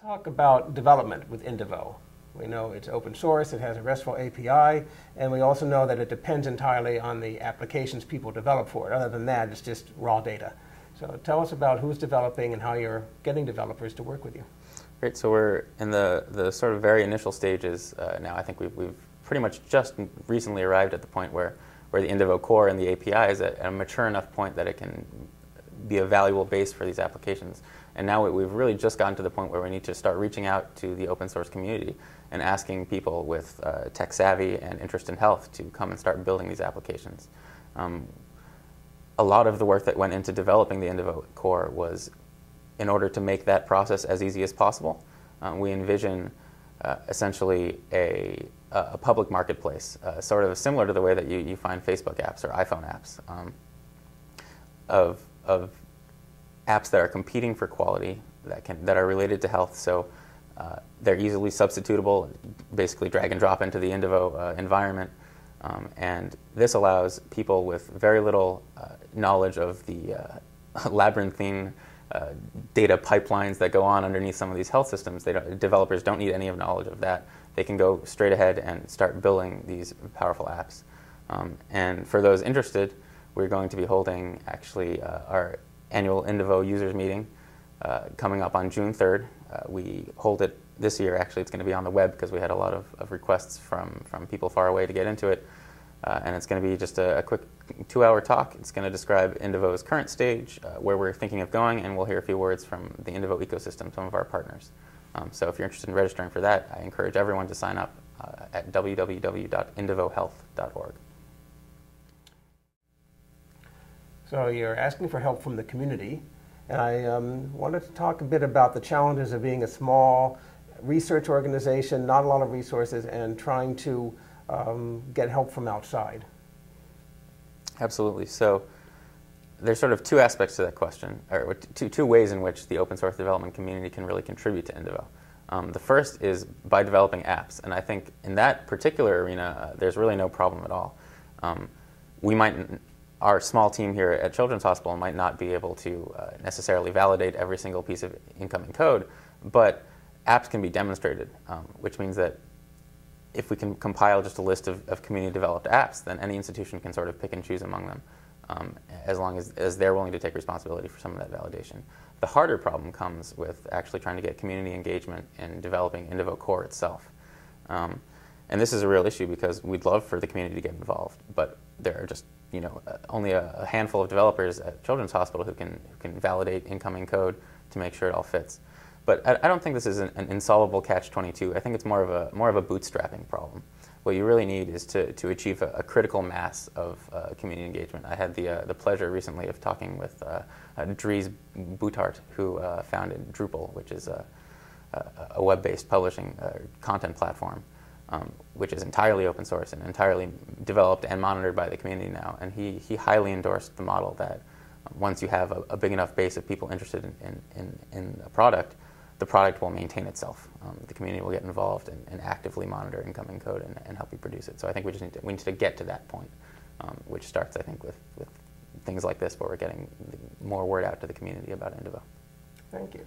talk about development with Indivo. We know it's open source, it has a RESTful API, and we also know that it depends entirely on the applications people develop for it. Other than that, it's just raw data. So tell us about who's developing and how you're getting developers to work with you. Great. So we're in the sort of very initial stages now. I think we've pretty much just recently arrived at the point where the Indivo core and the API is at a mature enough point that it can be a valuable base for these applications. And now we've really just gotten to the point where we need to start reaching out to the open source community and asking people with tech savvy and interest in health to come and start building these applications. A lot of the work that went into developing the Indivo core was in order to make that process as easy as possible. We envision essentially a public marketplace, sort of similar to the way that you find Facebook apps or iPhone apps, of apps that are competing for quality, that are related to health. So they're easily substitutable, basically drag and drop into the Indivo environment. And this allows people with very little knowledge of the labyrinthine data pipelines that go on underneath some of these health systems. Developers don't need any of knowledge of that. They can go straight ahead and start building these powerful apps. And for those interested, we're going to be holding actually our annual Indivo users meeting coming up on June 3rd. We hold it this year. Actually, it's going to be on the web because we had a lot of requests from people far away to get into it. And it's going to be just a quick 2-hour talk. It's going to describe Indivo's current stage, where we're thinking of going, and we'll hear a few words from the Indivo ecosystem, some of our partners. So if you're interested in registering for that, I encourage everyone to sign up at www.indivohealth.org. So you're asking for help from the community, and I wanted to talk a bit about the challenges of being a small research organization, not a lot of resources, and trying to get help from outside. Absolutely. So there's sort of two aspects to that question, or two ways in which the open source development community can really contribute to Indivo. The first is by developing apps, and I think in that particular arena, there's really no problem at all. Our small team here at Children's Hospital might not be able to necessarily validate every single piece of incoming code, but apps can be demonstrated, which means that if we can compile just a list of community-developed apps, then any institution can sort of pick and choose among them, as long as they're willing to take responsibility for some of that validation. The harder problem comes with actually trying to get community engagement in developing Indivo core itself. And this is a real issue because we'd love for the community to get involved, but there are just only a handful of developers at Children's Hospital who can validate incoming code to make sure it all fits. But I don't think this is an insolvable catch-22. I think it's more of a bootstrapping problem. What you really need is to achieve a critical mass of community engagement. I had the pleasure recently of talking with Dries Boethart, who founded Drupal, which is a web-based publishing content platform, which is entirely open source and entirely developed and monitored by the community now. And he highly endorsed the model that once you have a big enough base of people interested in a product, the product will maintain itself. The community will get involved and actively monitor incoming code and help you produce it. So I think we need to get to that point, which starts, I think, with things like this, where we're getting more word out to the community about Indivo. Thank you.